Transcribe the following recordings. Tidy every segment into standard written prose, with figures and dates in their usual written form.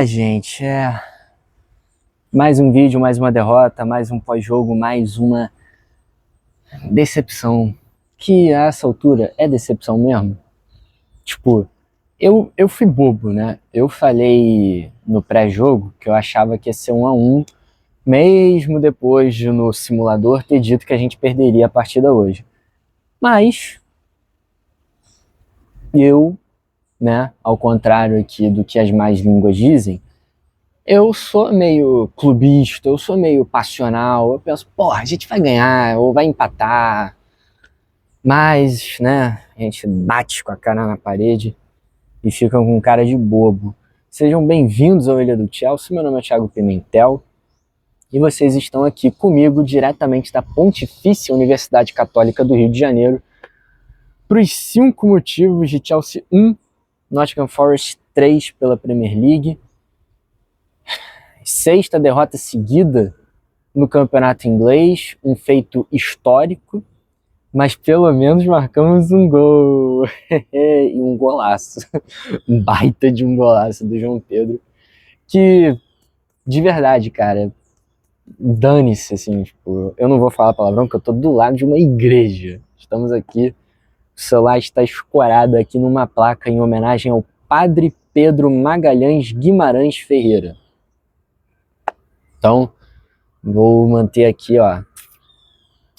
Gente, mais um vídeo, mais uma derrota, mais um pós-jogo, mais uma decepção. Que a essa altura é decepção mesmo? Tipo, eu fui bobo, né? Eu falei no pré-jogo que eu achava que ia ser 1-1, mesmo depois de no simulador ter dito que a gente perderia a partida hoje. Mas eu, né, ao contrário aqui do que as más línguas dizem, eu sou meio clubista, eu sou meio passional, eu penso, porra, a gente vai ganhar ou vai empatar, mas, né, a gente bate com a cara na parede e fica com cara de bobo. Sejam bem-vindos ao Ilha do Chelsea, meu nome é Thiago Pimentel e vocês estão aqui comigo diretamente da Pontifícia Universidade Católica do Rio de Janeiro para os 5 motivos de Chelsea 1, Nottingham Forest 3 pela Premier League. Sexta derrota seguida no campeonato inglês, um feito histórico, mas pelo menos marcamos um gol e um golaço, um baita de um golaço do João Pedro, que de verdade, cara, dane-se, assim, tipo, eu não vou falar palavrão porque eu tô do lado de uma igreja, estamos aqui, o celular está escorado aqui numa placa em homenagem ao Padre Pedro Magalhães Guimarães Ferreira. Então, vou manter aqui, ó,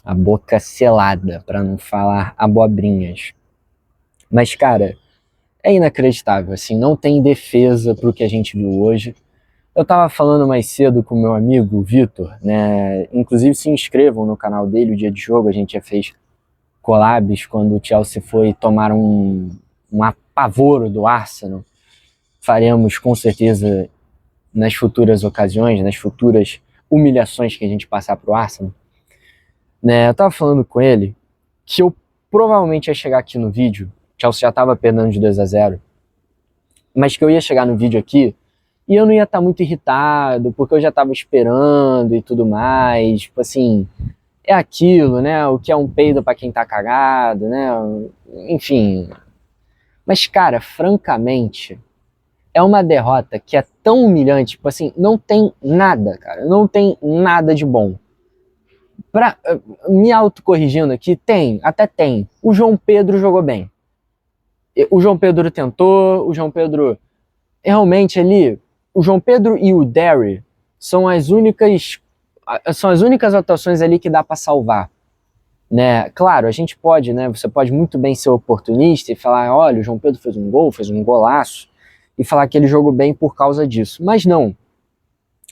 a boca selada, para não falar abobrinhas. Mas, cara, é inacreditável, assim, não tem defesa pro que a gente viu hoje. Eu tava falando mais cedo com o meu amigo, o Vitor, né, inclusive se inscrevam no canal dele, o Dia de Jogo, a gente já fez collabs quando o Chelsea foi tomar um apavoro do Arsenal. Faremos, com certeza, nas futuras ocasiões, nas futuras humilhações que a gente passar pro Arsenal. Né, eu tava falando com ele que eu provavelmente ia chegar aqui no vídeo, Chelsea já tava perdendo de 2-0, mas que eu ia chegar no vídeo aqui e eu não ia estar muito irritado, porque eu já tava esperando e tudo mais, tipo assim, é aquilo, né, o que é um peido pra quem tá cagado, né, enfim. Mas, cara, francamente, é uma derrota que é tão humilhante, tipo assim, não tem nada, cara, não tem nada de bom. Me autocorrigindo aqui, até tem. O João Pedro jogou bem. O João Pedro tentou, o João Pedro realmente ali, o João Pedro e o Derry são as únicas atuações ali que dá para salvar, né? Claro, a gente pode, né? Você pode muito bem ser oportunista e falar, olha, o João Pedro fez um gol, fez um golaço, e falar que ele jogou bem por causa disso. Mas não.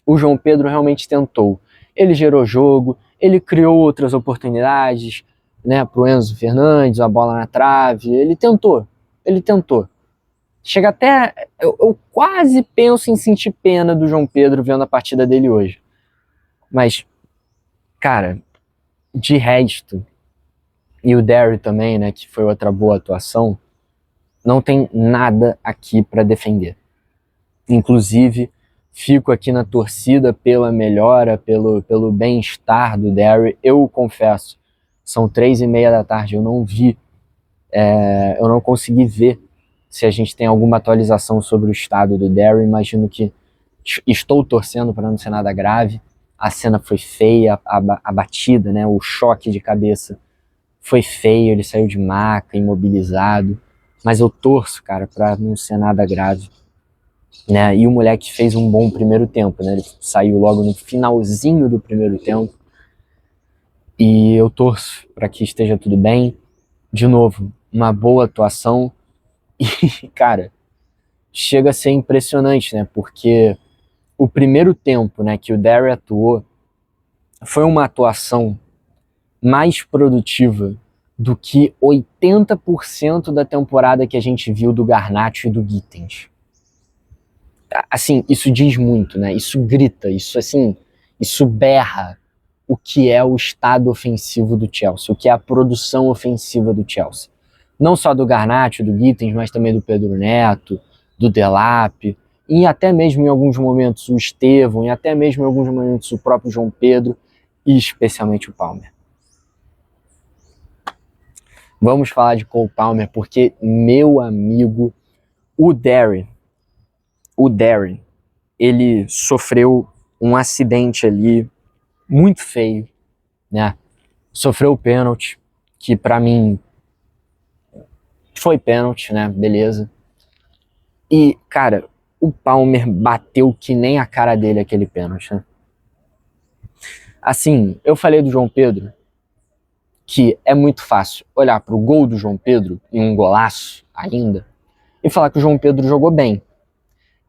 O João Pedro realmente tentou. Ele gerou jogo, ele criou outras oportunidades, né, pro Enzo Fernandes, a bola na trave, ele tentou. Chega até, eu quase penso em sentir pena do João Pedro vendo a partida dele hoje. Mas, cara, de resto, e o Derry também, né, que foi outra boa atuação, não tem nada aqui para defender. Inclusive, fico aqui na torcida pela melhora, pelo bem-estar do Derry. Eu confesso, são 3:30 da tarde, eu não vi, eu não consegui ver se a gente tem alguma atualização sobre o estado do Derry. Imagino que estou torcendo para não ser nada grave. A cena foi feia, a batida, né, o choque de cabeça foi feio, ele saiu de maca, imobilizado. Mas eu torço, cara, para não ser nada grave. Né? E o moleque fez um bom primeiro tempo, né? Ele saiu logo no finalzinho do primeiro tempo. E eu torço para que esteja tudo bem. De novo, uma boa atuação. E, cara, chega a ser impressionante, né? Porque o primeiro tempo, né, que o Derry atuou foi uma atuação mais produtiva do que 80% da temporada que a gente viu do Garnacho e do Gittens. Assim, isso diz muito, né? Isso grita, isso assim, isso berra o que é o estado ofensivo do Chelsea, o que é a produção ofensiva do Chelsea. Não só do Garnacho, do Gittens, mas também do Pedro Neto, do Delap, e até mesmo em alguns momentos o Estevão, e até mesmo em alguns momentos o próprio João Pedro, e especialmente o Palmer. Vamos falar de Cole Palmer, porque, meu amigo, o Derry, ele sofreu um acidente ali muito feio, né? Sofreu o pênalti, que pra mim foi pênalti, né? Beleza. E, cara, o Palmer bateu que nem a cara dele aquele pênalti, né? Assim, eu falei do João Pedro, que é muito fácil olhar pro gol do João Pedro, e um golaço ainda, e falar que o João Pedro jogou bem.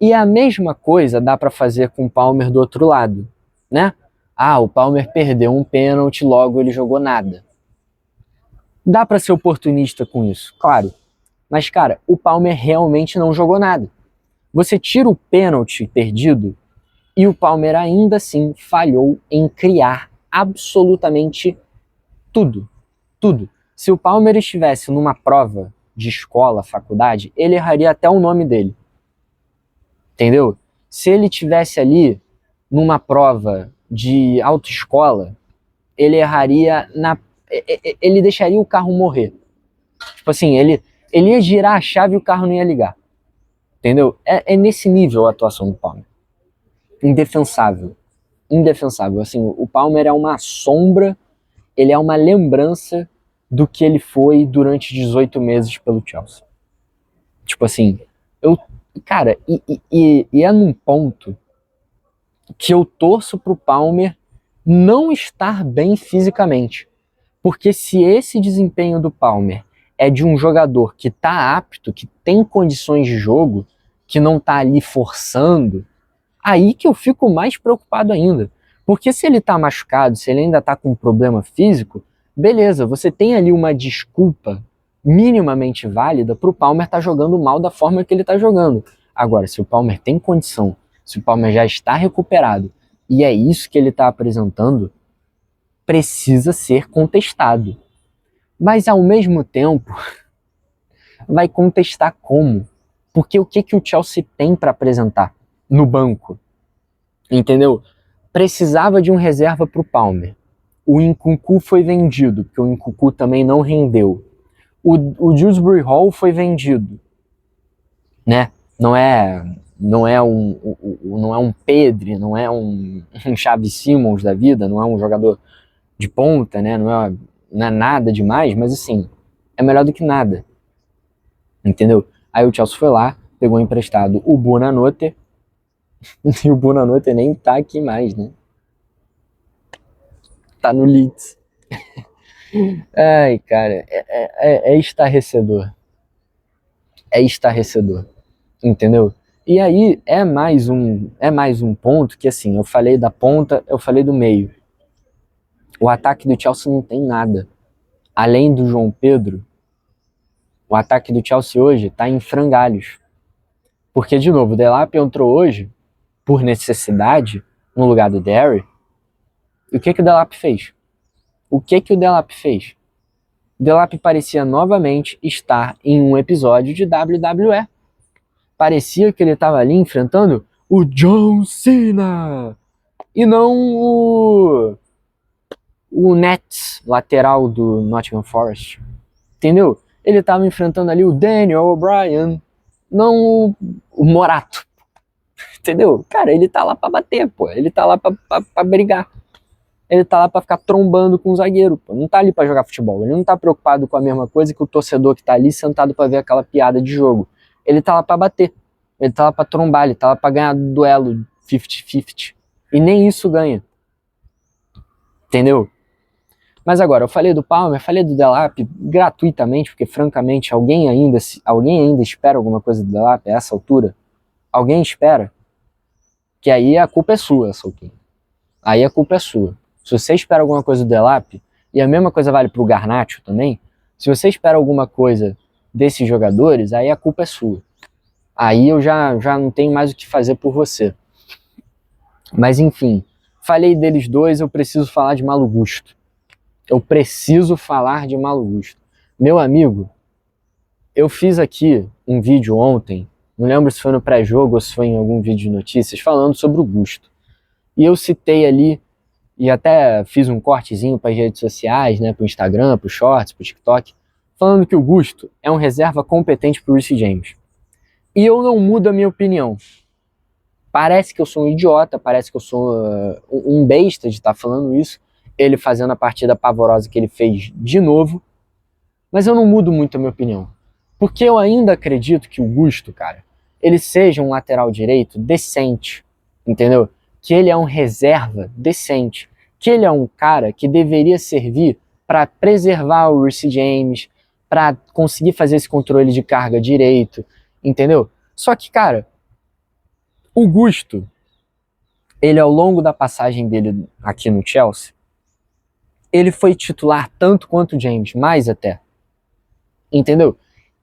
E a mesma coisa dá pra fazer com o Palmer do outro lado, né? Ah, o Palmer perdeu um pênalti, logo ele jogou nada. Dá pra ser oportunista com isso, claro. Mas, cara, o Palmer realmente não jogou nada. Você tira o pênalti perdido e o Palmer ainda assim falhou em criar absolutamente tudo. Tudo. Se o Palmer estivesse numa prova de escola, faculdade, ele erraria até o nome dele. Entendeu? Se ele tivesse ali numa prova de autoescola, ele erraria na. Ele deixaria o carro morrer. Tipo assim, ele ia girar a chave e o carro não ia ligar. Entendeu? É nesse nível a atuação do Palmer. Indefensável. Indefensável. Assim, o Palmer é uma sombra, ele é uma lembrança do que ele foi durante 18 meses pelo Chelsea. Tipo assim, cara, e é num ponto que eu torço pro Palmer não estar bem fisicamente. Porque se esse desempenho do Palmer é de um jogador que tá apto, que tem condições de jogo, que não tá ali forçando, aí que eu fico mais preocupado ainda. Porque se ele tá machucado, se ele ainda tá com um problema físico, beleza, você tem ali uma desculpa minimamente válida pro Palmer tá jogando mal da forma que ele tá jogando. Agora, se o Palmer tem condição, se o Palmer já está recuperado, e é isso que ele tá apresentando, precisa ser contestado. Mas ao mesmo tempo, vai contestar como? Porque o que o Chelsea tem para apresentar no banco? Entendeu? Precisava de um reserva para o Palmer. O Nkunku foi vendido, porque o Nkunku também não rendeu. O Dewsbury Hall foi vendido, né? Não é um Pedri, não é um Xavi Simons da vida, não é um jogador de ponta, né? Não é nada demais, mas assim, é melhor do que nada. Entendeu? Aí o Chelsea foi lá, pegou emprestado o Buonanotte, e o Buonanotte nem tá aqui mais, né? Tá no Leeds. Ai, cara, é estarrecedor. É estarrecedor, entendeu? E aí é mais um ponto que, assim, eu falei da ponta, eu falei do meio. O ataque do Chelsea não tem nada. Além do João Pedro, o ataque do Chelsea hoje tá em frangalhos. Porque, de novo, o Delap entrou hoje por necessidade no lugar do Derry. E o que o Delap fez? O que o Delap fez? O Delap parecia novamente estar em um episódio de WWE. Parecia que ele estava ali enfrentando o John Cena e não o Nets, lateral do Nottingham Forest. Entendeu? Ele estava enfrentando ali o Daniel O'Brien, não o Morato. Entendeu? Cara, ele tá lá pra bater, pô. Ele tá lá pra brigar. Ele tá lá pra ficar trombando com o zagueiro, pô. Não tá ali pra jogar futebol. Ele não tá preocupado com a mesma coisa que o torcedor que tá ali sentado pra ver aquela piada de jogo. Ele tá lá pra bater. Ele tá lá pra trombar. Ele tá lá pra ganhar duelo 50-50. E nem isso ganha. Entendeu? Mas agora, eu falei do Palmer, falei do Delap gratuitamente, porque francamente, alguém ainda espera alguma coisa do Delap a essa altura? Alguém espera? Que aí a culpa é sua, Souquinho. Aí a culpa é sua. Se você espera alguma coisa do Delap, e a mesma coisa vale pro Garnacho também, se você espera alguma coisa desses jogadores, aí a culpa é sua. Aí eu já não tenho mais o que fazer por você. Mas enfim, falei deles dois, eu preciso falar de Malo Gusto. Eu preciso falar de Malo Gusto. Meu amigo, eu fiz aqui um vídeo ontem, não lembro se foi no pré-jogo ou se foi em algum vídeo de notícias, falando sobre o Gusto. E eu citei ali, e até fiz um cortezinho para as redes sociais, né, para o Instagram, para o Shorts, para o TikTok, falando que o Gusto é um reserva competente para o Reece James. E eu não mudo a minha opinião. Parece que eu sou um idiota, parece que eu sou um besta de estar falando isso, ele fazendo a partida pavorosa que ele fez de novo, mas eu não mudo muito a minha opinião. Porque eu ainda acredito que o Gusto, cara, ele seja um lateral direito decente, entendeu? Que ele é um reserva decente, que ele é um cara que deveria servir para preservar o Reece James, para conseguir fazer esse controle de carga direito, entendeu? Só que, cara, o Gusto, ele ao longo da passagem dele aqui no Chelsea, ele foi titular tanto quanto o James, mais até, entendeu?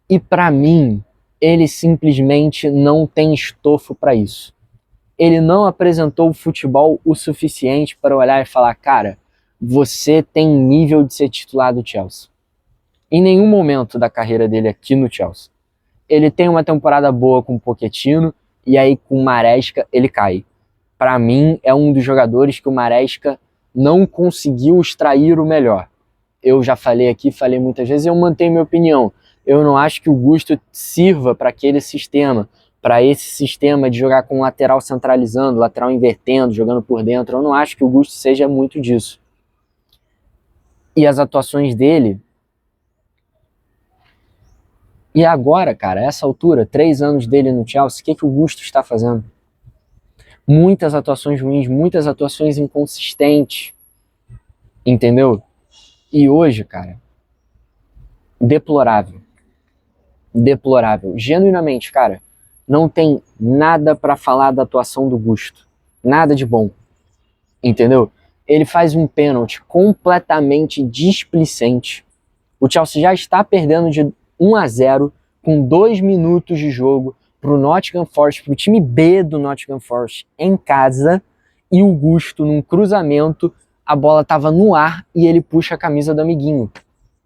E para mim, ele simplesmente não tem estofo para isso. Ele não apresentou futebol o suficiente para olhar e falar, cara, você tem nível de ser titular do Chelsea. Em nenhum momento da carreira dele aqui no Chelsea. Ele tem uma temporada boa com o Pochettino e aí com o Maresca ele cai. Para mim, é um dos jogadores que o Maresca não conseguiu extrair o melhor. Eu já falei aqui, falei muitas vezes, eu mantenho minha opinião. Eu não acho que o Gusto sirva para aquele sistema, para esse sistema de jogar com lateral centralizando, lateral invertendo, jogando por dentro. Eu não acho que o Gusto seja muito disso. E as atuações dele... E agora, cara, essa altura, 3 anos dele no Chelsea, o que o Gusto está fazendo? Muitas atuações ruins, muitas atuações inconsistentes, entendeu? E hoje, cara, deplorável. Deplorável. Genuinamente, cara, não tem nada pra falar da atuação do Gusto. Nada de bom. Entendeu? Ele faz um pênalti completamente displicente. O Chelsea já está perdendo de 1-0 com 2 minutos de jogo pro Nottingham Forest, pro time B do Nottingham Forest em casa, e o Gusto, num cruzamento, a bola tava no ar e ele puxa a camisa do amiguinho.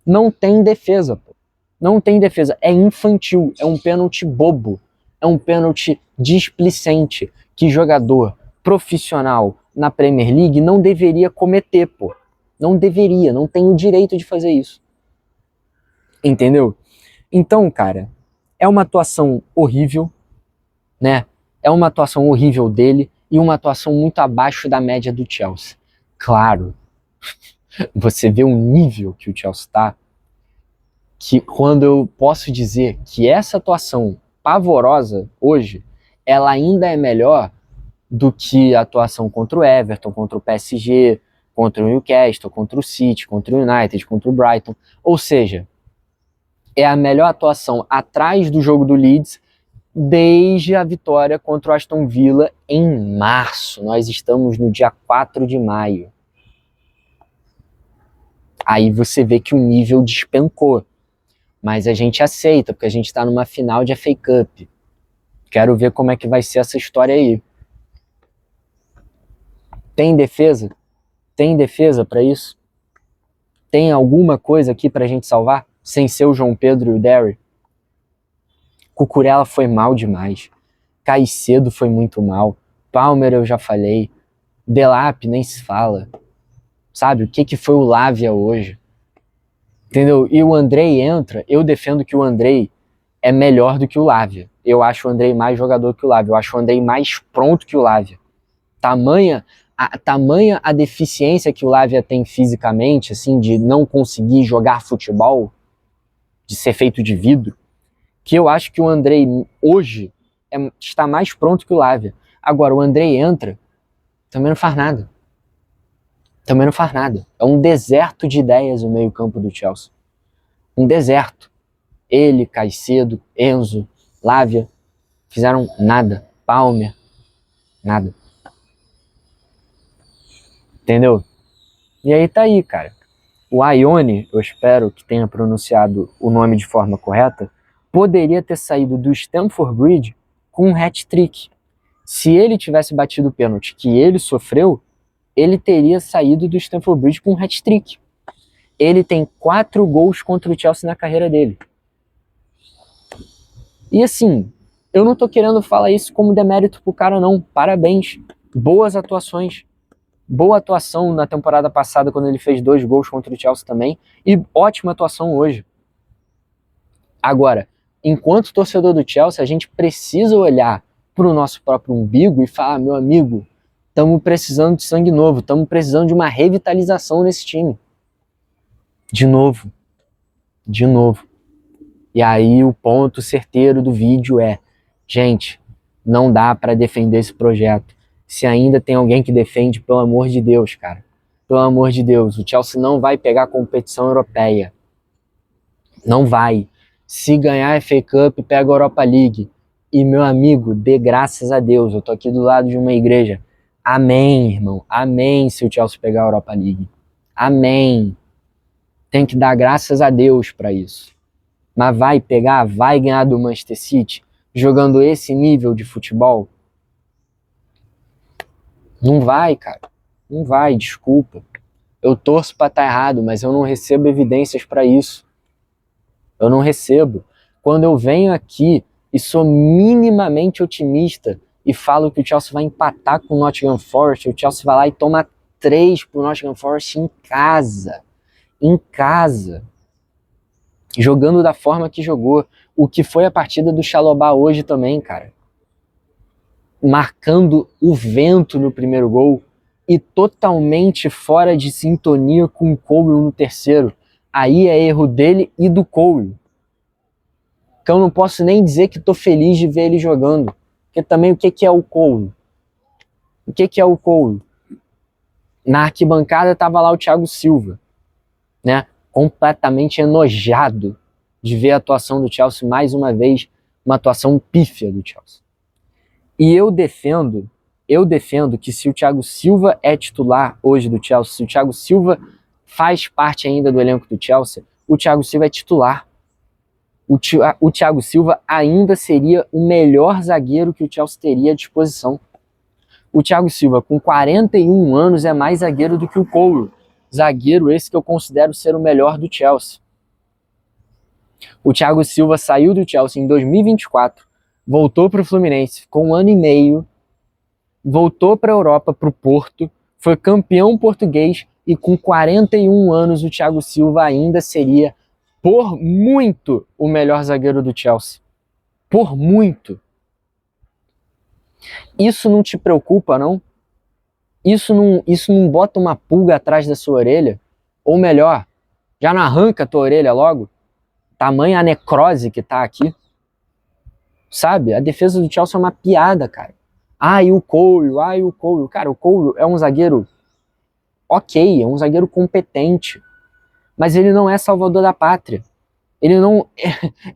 Não tem defesa, pô. Não tem defesa. É infantil, é um pênalti bobo, é um pênalti displicente que jogador profissional na Premier League não deveria cometer, pô. Não deveria, não tem o direito de fazer isso. Entendeu? Então, cara, é uma atuação horrível, né? É uma atuação horrível dele e uma atuação muito abaixo da média do Chelsea. Claro, você vê o nível que o Chelsea tá, que quando eu posso dizer que essa atuação pavorosa hoje, ela ainda é melhor do que a atuação contra o Everton, contra o PSG, contra o Newcastle, contra o City, contra o United, contra o Brighton. Ou seja, é a melhor atuação atrás do jogo do Leeds desde a vitória contra o Aston Villa em março. Nós estamos no dia 4 de maio. Aí você vê que o nível despencou. Mas a gente aceita, porque a gente está numa final de FA Cup. Quero ver como é que vai ser essa história aí. Tem defesa? Tem defesa para isso? Tem alguma coisa aqui pra gente salvar? Sem ser o João Pedro e o Derry? Cucurella foi mal demais. Caicedo foi muito mal. Palmer eu já falei. Delap nem se fala. Sabe, o que foi o Lavia hoje? Entendeu? E o Andrei entra, eu defendo que o Andrei é melhor do que o Lavia. Eu acho o Andrei mais jogador que o Lavia. Eu acho o Andrei mais pronto que o Lavia. Tamanha a deficiência que o Lavia tem fisicamente, assim, de não conseguir jogar futebol, de ser feito de vidro, que eu acho que o Andrei hoje está mais pronto que o Lavia. Agora, o Andrei entra, também não faz nada. Também não faz nada. É um deserto de ideias o meio-campo do Chelsea. Um deserto. Ele, Caicedo, Enzo, Lavia, fizeram nada. Palmer, nada. Entendeu? E aí tá aí, cara. O Ione, eu espero que tenha pronunciado o nome de forma correta, poderia ter saído do Stamford Bridge com um hat-trick. Se ele tivesse batido o pênalti que ele sofreu, ele teria saído do Stamford Bridge com um hat-trick. Ele tem 4 gols contra o Chelsea na carreira dele. E assim, eu não tô querendo falar isso como demérito pro cara não. Parabéns. Boas atuações. Boa atuação na temporada passada quando ele fez 2 gols contra o Chelsea também. E ótima atuação hoje. Agora, enquanto torcedor do Chelsea, a gente precisa olhar pro nosso próprio umbigo e falar, meu amigo, estamos precisando de sangue novo, estamos precisando de uma revitalização nesse time. De novo. E aí o ponto certeiro do vídeo é, gente, não dá para defender esse projeto. Se ainda tem alguém que defende, pelo amor de Deus, cara. Pelo amor de Deus, o Chelsea não vai pegar a competição europeia. Não vai. Se ganhar a FA Cup, pega a Europa League. E, meu amigo, dê graças a Deus. Eu tô aqui do lado de uma igreja. Amém, irmão. Amém se o Chelsea pegar a Europa League. Amém. Tem que dar graças a Deus para isso. Mas vai pegar, vai ganhar do Manchester City jogando esse nível de futebol? Não vai, cara. Não vai, desculpa. Eu torço para estar errado, mas eu não recebo evidências para isso. Eu não recebo. Quando eu venho aqui e sou minimamente otimista e falo que o Chelsea vai empatar com o Nottingham Forest, o Chelsea vai lá e toma 3 pro Nottingham Forest em casa. Em casa. Jogando da forma que jogou. O que foi a partida do Chalobah hoje também, cara. Marcando o vento no primeiro gol e totalmente fora de sintonia com o Cole no terceiro. Aí é erro dele e do Cole. Que eu não posso nem dizer que tô feliz de ver ele jogando. Porque também o que é o Cole? O que é o Cole? Na arquibancada tava lá o Thiago Silva, né? Completamente enojado de ver a atuação do Chelsea mais uma vez, uma atuação pífia do Chelsea. E eu defendo que se o Thiago Silva é titular hoje do Chelsea, se o Thiago Silva faz parte ainda do elenco do Chelsea, o Thiago Silva é titular. O Thiago Silva ainda seria o melhor zagueiro que o Chelsea teria à disposição. O Thiago Silva, com 41 anos, é mais zagueiro do que o Cole. Zagueiro esse que eu considero ser o melhor do Chelsea. O Thiago Silva saiu do Chelsea em 2024, voltou para o Fluminense, ficou 1 ano e meio, voltou para a Europa, para o Porto, foi campeão português e com 41 anos o Thiago Silva ainda seria, por muito, o melhor zagueiro do Chelsea. Por muito. Isso não te preocupa, não? Isso não bota uma pulga atrás da sua orelha? Ou melhor, já não arranca a tua orelha logo? Tamanha a necrose que tá aqui. Sabe? A defesa do Chelsea é uma piada, cara. O Cole. Cara, o Cole é um zagueiro ok, é um zagueiro competente. Mas ele não é salvador da pátria. Ele não...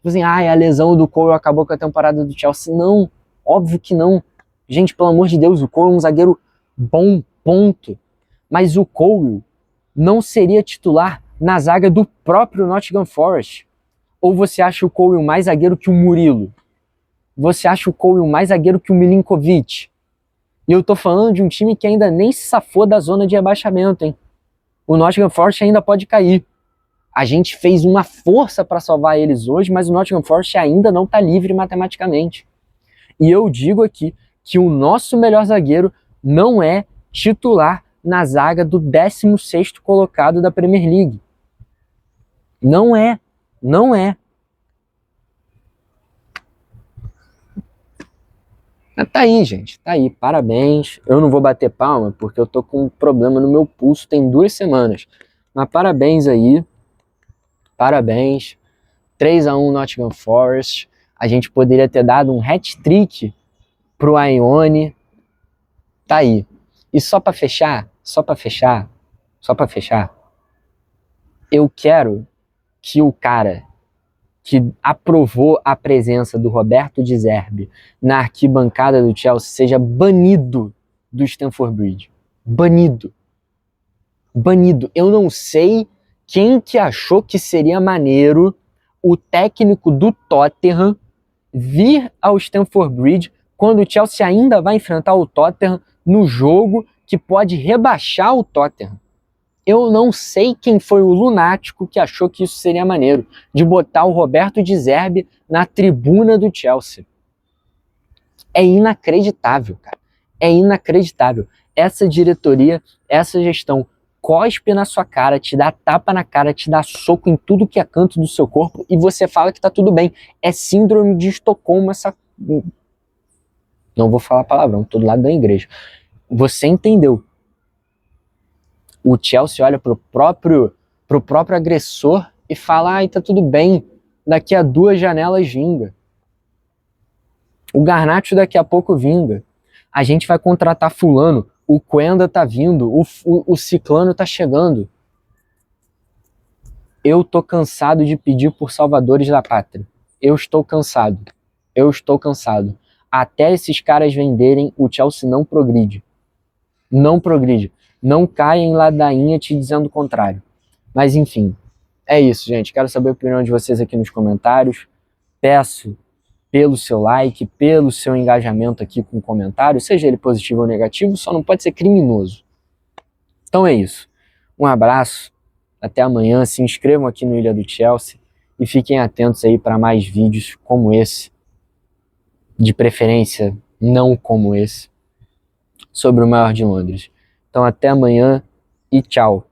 assim, a lesão do Cole acabou com a temporada do Chelsea. Não, óbvio que não. Gente, pelo amor de Deus, o Cole é um zagueiro bom, ponto. Mas o Cole não seria titular na zaga do próprio Nottingham Forest. Ou você acha o Cole mais zagueiro que o Murilo? Você acha o Cole mais zagueiro que o Milinkovic? E eu tô falando de um time que ainda nem se safou da zona de rebaixamento, hein? O Nottingham Forest ainda pode cair. A gente fez uma força para salvar eles hoje, mas o Nottingham Forest ainda não tá livre matematicamente. E eu digo aqui que o nosso melhor zagueiro não é titular na zaga do 16º colocado da Premier League. Não é. Não é. Tá aí, gente. Tá aí. Parabéns. Eu não vou bater palma porque eu tô com um problema no meu pulso tem 2 semanas. Mas parabéns aí. Parabéns. 3-1 Nottingham Forest. A gente poderia ter dado um hat-trick pro Ione. Tá aí. E só pra fechar, eu quero que o cara que aprovou a presença do Roberto De Zerbi na arquibancada do Chelsea seja banido do Stamford Bridge. Banido. Banido. Eu não sei quem que achou que seria maneiro o técnico do Tottenham vir ao Stamford Bridge quando o Chelsea ainda vai enfrentar o Tottenham no jogo que pode rebaixar o Tottenham. Eu não sei quem foi o lunático que achou que isso seria maneiro, de botar o Roberto De Zerbi na tribuna do Chelsea. É inacreditável, cara. É inacreditável. Essa diretoria, essa gestão cospe na sua cara, te dá tapa na cara, te dá soco em tudo que é canto do seu corpo e você fala que tá tudo bem. É síndrome de Estocolmo essa... Não vou falar palavrão, tô do lado da igreja. Você entendeu. O Chelsea olha pro próprio agressor e fala, ai, tá tudo bem, daqui a 2 janelas vinga. O Garnacho daqui a pouco vinga. A gente vai contratar fulano, o Quenda tá vindo, o Ciclano tá chegando. Eu tô cansado de pedir por salvadores da pátria. Eu estou cansado. Eu estou cansado. Até esses caras venderem, o Chelsea não progride. Não progride. Não caia em ladainha te dizendo o contrário. Mas enfim, é isso, gente. Quero saber a opinião de vocês aqui nos comentários. Peço pelo seu like, pelo seu engajamento aqui com o comentário, seja ele positivo ou negativo, só não pode ser criminoso. Então é isso. Um abraço. Até amanhã, se inscrevam aqui no Ilha do Chelsea e fiquem atentos aí para mais vídeos como esse, de preferência não como esse, sobre o maior de Londres. Então até amanhã e tchau.